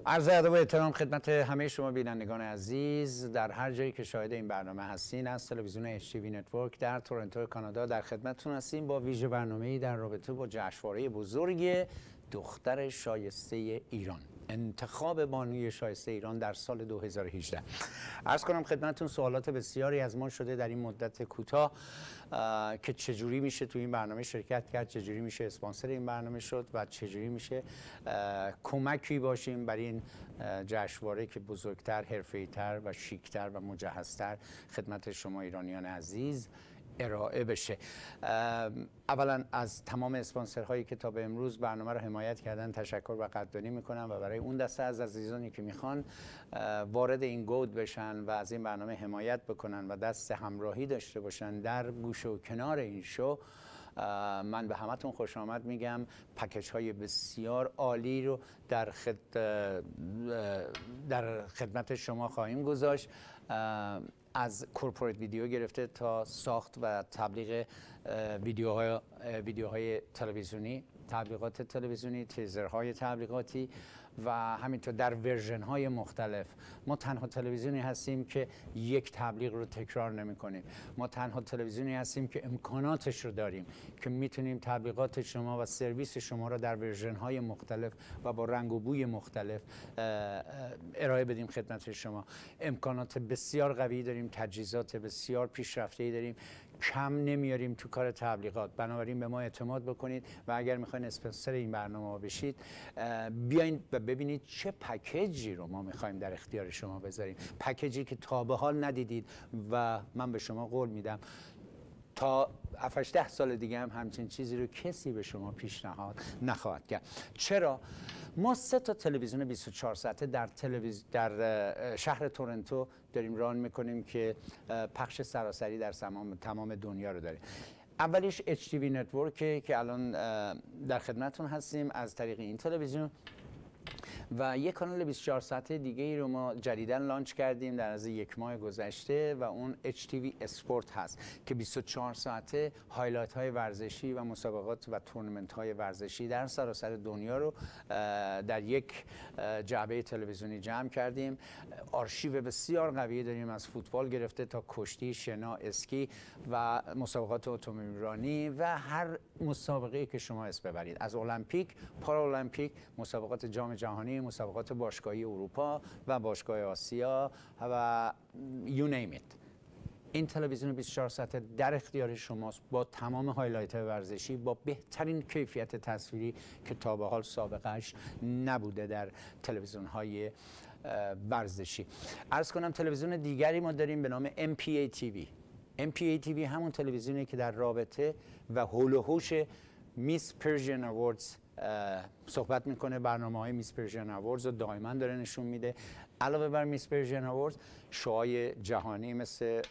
عرض ادب و احترام خدمت همه شما بینندگان عزیز در هر جایی که شاهد این برنامه هستین. از تلویزیون HTV نتورک در تورنتو کانادا در خدمتتون هستیم با ویژه برنامه‌ای در رابطه با جشنواره بزرگ دختر شایسته ایران، انتخاب بانوی شایسته ایران در سال 2018. عرض کنم خدمتتون سوالات بسیاری از ما شده در این مدت کوتاه که چجوری میشه تو این برنامه شرکت کرد، چجوری میشه اسپانسر این برنامه شد و چجوری میشه کمکی باشیم برای این جشنواره که بزرگتر، حرفه‌ای‌تر و شیکتر و مجهزتر خدمت شما ایرانیان عزیز ارائه بشه. اولا از تمام اسپانسرهایی که تا به امروز برنامه رو حمایت کردن تشکر و قدردانی میکنم و برای اون دسته از عزیزانی که میخوان وارد این گود بشن و از این برنامه حمایت بکنن و دست همراهی داشته باشن در گوشه و کنار این شو، من به همتون خوش آمد میگم. پکیج های بسیار عالی رو در خدمت شما خواهیم گذاشت، از کورپوریت ویدیو گرفته تا ساخت و تبلیغ ویدیوهای تلویزیونی، تبلیغات تلویزیونی، تیزرهای تبلیغاتی و همینطور در ورژن های مختلف. ما تنها تلویزیونی هستیم که یک تبلیغ رو تکرار نمی کنیم. ما تنها تلویزیونی هستیم که امکاناتش رو داریم که میتونیم تبلیغات شما و سرویس شما رو در ورژن های مختلف و با رنگ و بوی مختلف ارائه بدیم خدمت شما. امکانات بسیار قوی داریم، تجهیزات بسیار پیشرفته‌ای داریم، کم نمیاریم تو کار تبلیغات. بنابراین به ما اعتماد بکنید و اگر میخواین اسپانسر این برنامه بشید، بیاین و ببینید چه پکیجی رو ما میخوایم در اختیار شما بذاریم. پکیجی که تا به حال ندیدید و من به شما قول میدم تا 7-10 سال دیگه هم همچین چیزی رو کسی به شما پیشنهاد نخواهد کرد. چرا؟ ما 3 تا تلویزیون 24 ساعته در شهر تورنتو داریم ران میکنیم که پخش سراسری در تمام دنیا رو داریم. اولیش HTV نتورک که الان در خدمتون هستیم از طریق این تلویزیون، و یک کانال 24 ساعته دیگه ای رو ما جدیداً لانچ کردیم در از 1 ماه گذشته و اون HTV اسپورت هست که 24 ساعته هایلایت های ورزشی و مسابقات و تورنمنت های ورزشی در سراسر دنیا رو در یک جعبه تلویزیونی جمع کردیم. آرشیو بسیار قوی داریم، از فوتبال گرفته تا کشتی، شنا، اسکی و مسابقات اتومبیل رانی و هر مسابقه‌ای که شما اسم ببرید، از المپیک، پارالمپیک، مسابقات جام جهانی، مسابقات باشگاهی اروپا و باشگاه آسیا و you name it. این تلویزیون 24 ساعته در اختیار شماست با تمام هایلایت ورزشی، با بهترین کیفیت تصویری که تا به حال سابقهش نبوده در تلویزیون های ورزشی. عرض کنم تلویزیون دیگری ما داریم به نام MPA TV. MPA TV همون تلویزیونی که در رابطه و حول و حوش میس پرژین اواردز صحبت میکنه. برنامه‌های میس پرژین اواردز رو دائما داره نشون میده. علاوه بر میس پرژین اواردز، شوهای جهانی مثل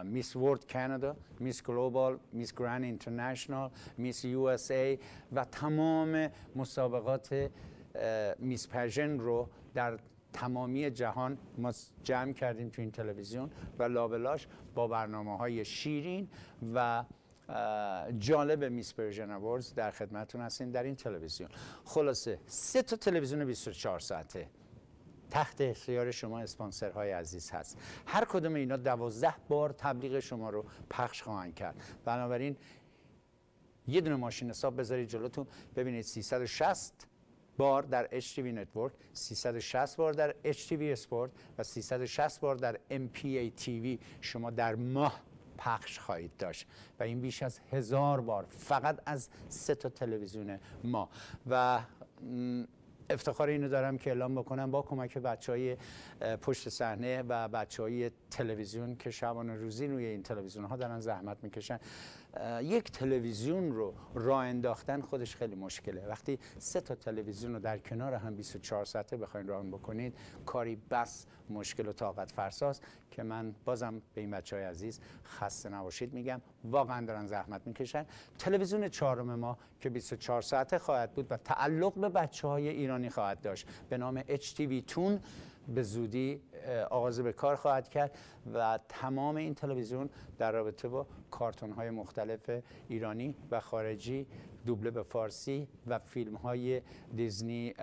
میس ورلد کانادا، میس گلوبال، میس گرند اینترنشنال، میس USA و تمام مسابقات میس پرژین رو در تمامی جهان ما جمع کردیم تو این تلویزیون و لابلاش با برنامه‌های شیرین و جالب میس پرژین اواردز در خدمتتون هستیم در این تلویزیون. خلاصه 3 تا تلویزیون 24 ساعته تحت اختیار شما اسپانسرهای عزیز هست. هر کدوم اینا 12 بار تبلیغ شما رو پخش خواهند کرد. بنابراین یه دونه ماشین حساب بذارید جلوتون، ببینید 360 بار در HTV نتورک، 360 بار در HTV اسپورت و 360 بار در MPA TV شما در ماه پخش خواهید داشت و این بیش از 1000 بار فقط از 3 تا تلویزیون ما. و افتخار اینو دارم که اعلام بکنم با کمک بچهای پشت صحنه و بچهای تلویزیون که شبانه روزی روی این تلویزیون ها دارن زحمت میکشن. یک تلویزیون رو راه انداختن خودش خیلی مشکله. وقتی 3 تا تلویزیون رو در کنار هم 24 ساعته بخواید راه بکنید، کاری بس مشکل و طاقت فرساست که من بازم به این بچهای عزیز خسته نباشید میگم. واقعا دارن زحمت میکشن. تلویزیون 4 ما که 24 ساعته خواهد بود و تعلق به بچهای ایرانی خواهد داشت به نام HTV تون به زودی آغاز به کار خواهد کرد و تمام این تلویزیون در رابطه با کارتون‌های مختلف ایرانی و خارجی دوبله به فارسی و فیلم‌های دیزنی،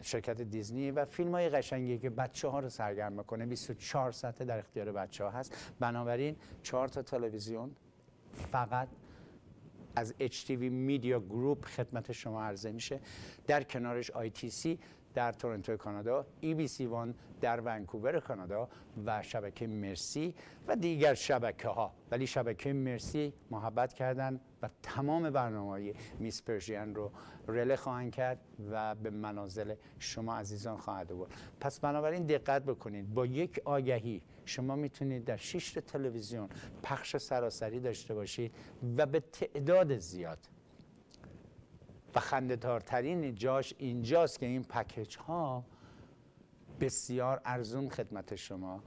شرکت دیزنی و فیلم‌های قشنگی که بچه‌ها رو سرگرم می‌کنه 24 ساعته در اختیار بچه‌ها هست. بنابراین 4 تا تلویزیون فقط از HTV میدیا گروپ خدمت شما عرضه میشه. در کنارش ITC در تورنتو کانادا، EBC1 در ونکوور کانادا و شبکه مرسی و دیگر شبکه‌ها. ولی شبکه مرسی محبت کردن و تمام برنامه‌های میس پرژین رو رله خواهند کرد و به منازل شما عزیزان خواهد آورد. پس بنابراین دقت بکنید، با یک آگهی شما میتونید در 6 تلویزیون پخش سراسری داشته باشید و به تعداد زیاد. و خنده‌دارترین جاش اینجاست که این پکیج ها بسیار ارزون خدمت شما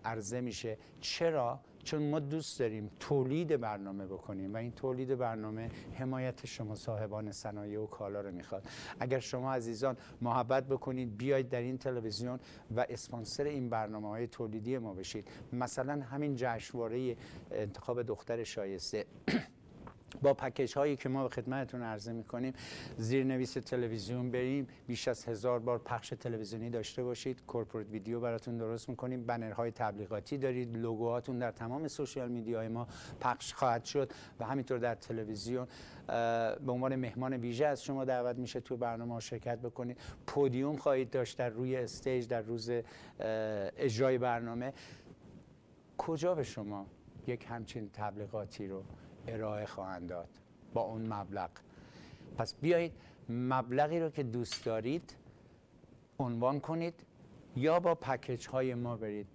عرضه میشه. چرا؟ چون ما دوست داریم تولید برنامه بکنیم و این تولید برنامه حمایت شما صاحبان صنایع و کالا رو میخواد. اگر شما عزیزان محبت بکنید بیاید در این تلویزیون و اسپانسر این برنامه‌های تولیدی ما بشید، مثلا همین جشنواره انتخاب دختر شایسته با پکیج هایی که ما به خدمتتون عرضه میکنیم، زیرنویس تلویزیون بریم، بیش از 1000 بار پخش تلویزیونی داشته باشید، کورپوریت ویدیو براتون درست میکنیم، بنرهای تبلیغاتی دارید، لوگوهاتون در تمام سوشال میدیاهای ما پخش خواهد شد و همینطور در تلویزیون به عنوان مهمان ویژه از شما دعوت میشه تو برنامه شرکت بکنید. پودیوم خواهید داشت در روی استیج در روز اجرای برنامه. کجا به شما یک همچین تبلیغاتی رو ارائه خواهند داد با اون مبلغ؟ پس بیایید مبلغی رو که دوست دارید عنوان کنید یا با پکیج های ما برید.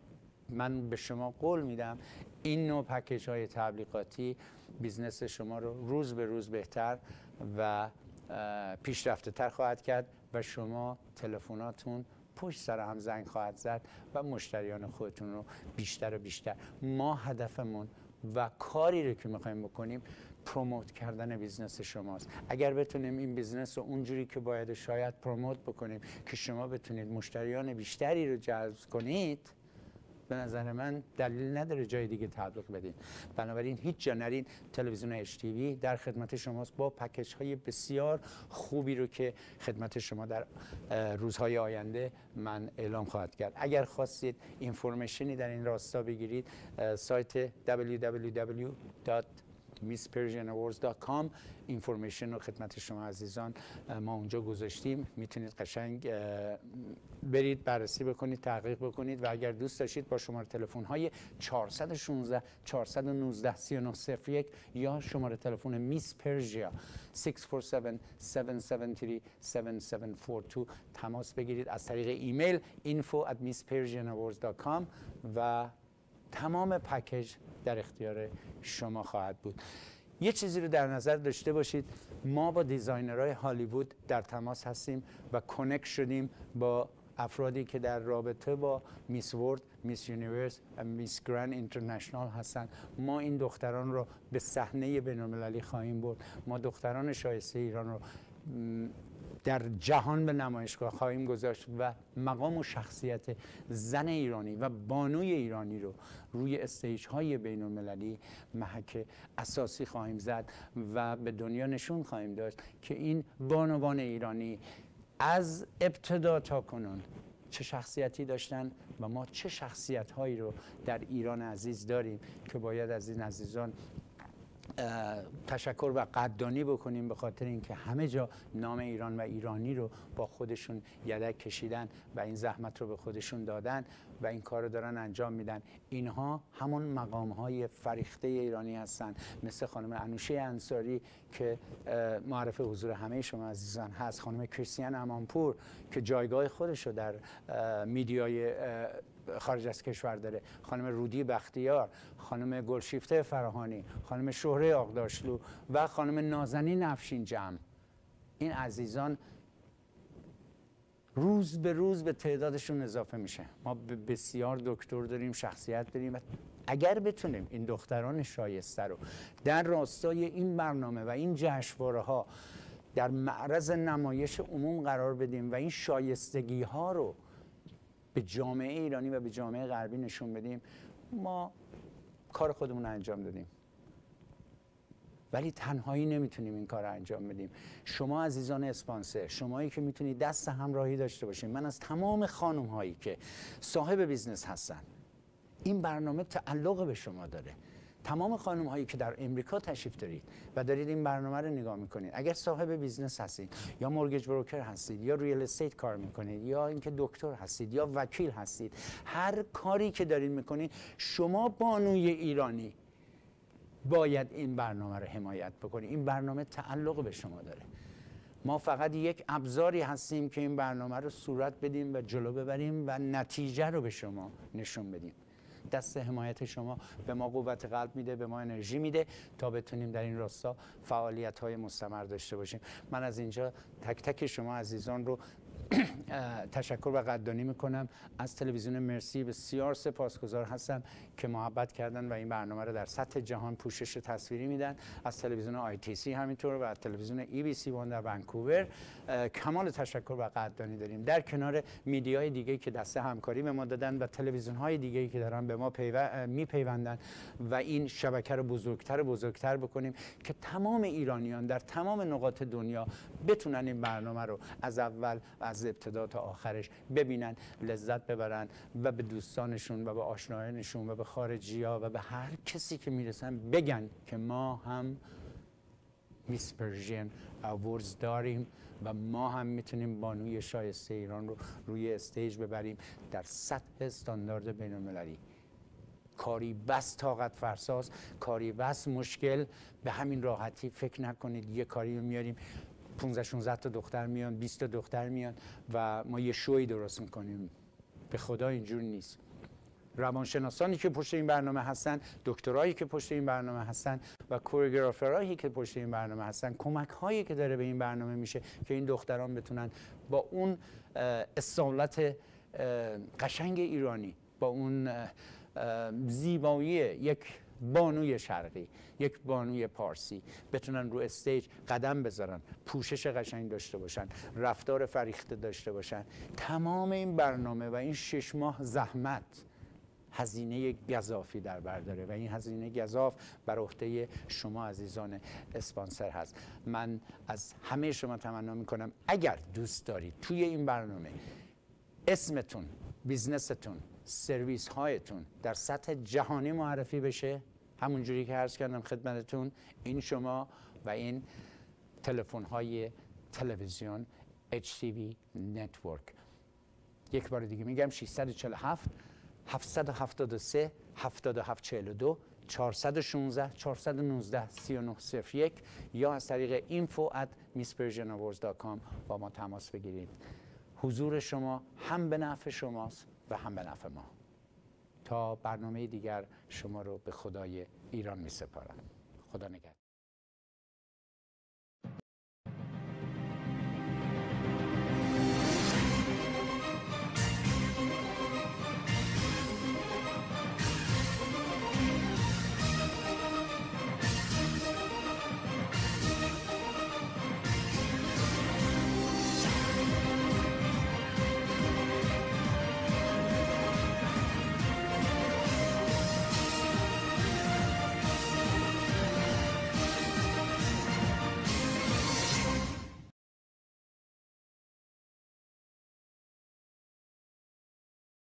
من به شما قول میدم این نوع پکیج های تبلیغاتی بیزنس شما رو روز به روز بهتر و پیشرفته تر خواهد کرد و شما تلفناتون پشت سر هم زنگ خواهد زد و مشتریان خودتون رو بیشتر و بیشتر. ما هدفمون و کاری رو که میخوایم بکنیم پروموت کردن بیزنس شماست. اگر بتونیم این بیزنس رو اونجوری که باید شاید پروموت بکنیم که شما بتونید مشتریان بیشتری رو جذب کنید، به نظر من دلیل نداره جای دیگه تبلیغ بدین. بنابراین هیچ جا نرین، تلویزیون HTV در خدمت شماست با پکیج های بسیار خوبی رو که خدمت شما در روزهای آینده من اعلام خواهد کرد. اگر خواستید اینفورمیشنی در این راستا بگیرید، سایت www.misspersianawards.com اینفورمیشن رو خدمت شما عزیزان ما اونجا گذاشتیم. میتونید قشنگ برید بررسی بکنید، تحقیق بکنید و اگر دوست داشتید با شماره تلفن های 416 419 3901 یا شماره تلفن میس پرژیا 647 773 7742 تماس بگیرید. از طریق ایمیل info@misspersianawards.com و تمام پکیج در اختیار شما خواهد بود. یه چیزی رو در نظر داشته باشید، ما با دیزاینرهای هالیوود در تماس هستیم و کانکت شدیم با افرادی که در رابطه با میس ورلد، میس یونیورس و میس گرند اینترنشنال هستن. ما این دختران رو به صحنه بین‌المللی خواهیم برد. ما دختران شایسته ایران رو در جهان به نمایشگاه خواهیم گذاشت و مقام و شخصیت زن ایرانی و بانوی ایرانی رو روی استیج های بین المللی محک اساسی خواهیم زد و به دنیا نشون خواهیم داشت که این بانوان ایرانی از ابتدا تا کنون چه شخصیتی داشتن و ما چه شخصیت هایی رو در ایران عزیز داریم که باید از این عزیزان تشکر و قدردانی بکنیم به خاطر اینکه همه جا نام ایران و ایرانی رو با خودشون یدک کشیدن و این زحمت رو به خودشون دادن و این کار رو دارن انجام میدن. اینها همون مقام‌های فریخته ایرانی هستن، مثل خانم انوشه انصاری که معرف حضور همه شما عزیزان هست، خانم کریستین امانپور که جایگاه خودش رو در میدیای خارج از کشور داره، خانم رودی بختیار، خانم گلشیفته فراهانی، خانم شهره آقداشلو و خانم نازنین افشین جمع. این عزیزان روز به روز به تعدادشون اضافه میشه. ما بسیار دکتر داریم، شخصیت داریم و اگر بتونیم این دختران شایسته رو در راستای این برنامه و این جشنواره ها در معرض نمایش عموم قرار بدیم و این شایستگی ها رو به جامعه ایرانی و به جامعه غربی نشون بدیم ما کار خودمون رو انجام دادیم. ولی تنهایی نمیتونیم این کار رو انجام بدیم. شما عزیزان اسپانسر، شمایی که میتونید دست همراهی داشته باشین، من از تمام خانم هایی که صاحب بیزنس هستن، این برنامه تعلق به شما داره. تمام خانم هایی که در امریکا تشریف دارید و دارید این برنامه رو نگاه میکنید، اگر صاحب بیزنس هستید یا مورگیج بروکر هستید یا ریال استیت کار میکنید یا اینکه دکتر هستید یا وکیل هستید، هر کاری که دارید میکنید، شما بانوی ایرانی باید این برنامه رو حمایت بکنید. این برنامه تعلق به شما داره. ما فقط یک ابزاری هستیم که این برنامه رو صورت بدیم و جلو ببریم و نتیجه رو به شما نشون بدیم. دست حمایت شما به ما قوت قلب میده، به ما انرژی میده تا بتونیم در این راستا فعالیت‌های مستمر داشته باشیم. من از اینجا تک تک شما عزیزان رو تشکر و قدردانی میکنم. از تلویزیون مرسی بسیار سپاسگزار هستم که محبت کردن و این برنامه رو در سطح جهان پوشش تصویری میدن. از تلویزیون ITC همینطور و از تلویزیون EBC One در ونکوور کمال تشکر و قدردانی داریم، در کنار میدیای دیگه که دست همکاری به ما دادن و تلویزیون های دیگه که دارن به ما میپیوندن و این شبکه رو بزرگتر بکنیم که تمام ایرانیان در تمام نقاط دنیا بتونن این برنامه رو از اول از ابتدا تا آخرش ببینن، لذت ببرن و به دوستانشون و به آشنایانشون و به خارجی‌ها و به هر کسی که میرسن بگن که ما هم میس پرژین اووردز داریم و ما هم میتونیم بانوی شایسته ایران رو روی استیج ببریم در سطح استاندارد بین‌المللی. کاری بس طاقت فرساست، کاری بس مشکل. به همین راحتی فکر نکنید یه کاری رو میاریم 15-16 تا دختر میان، 20 تا دختر میان و ما یه شوی درست میکنیم. به خدا اینجور نیست. روانشناسانی که پشت این برنامه هستن، دکترایی که پشت این برنامه هستن و کوریوگرافرایی که پشت این برنامه هستن، کمک هایی که داره به این برنامه میشه که این دختران بتونن با اون اصالت قشنگ ایرانی، با اون زیبایی یک بانوی شرقی، یک بانوی پارسی بتونن رو استیج قدم بذارن، پوشش قشنگ داشته باشن، رفتار فریخته داشته باشن. تمام این برنامه و این 6 ماه زحمت هزینه گزافی در بر داره و این هزینه گزاف بر عهده شما عزیزان اسپانسر هست. من از همه شما تمنا میکنم اگر دوست دارید توی این برنامه اسمتون، بیزنستون، سرویس هایتون در سطح جهانی معرفی بشه، همون جوری که عرض کردم خدمتتون، این شما و این تلفن های تلویزیون HTV نتورک. یک بار دیگه میگم 647 773 7742 416 419 3901 یا از طریق info@misspersianawards.com با ما تماس بگیرید. حضور شما هم به نفع شماست و هم به نفع ما. تا برنامه دیگر شما رو به خدای ایران می سپارم. خدا نگهدار.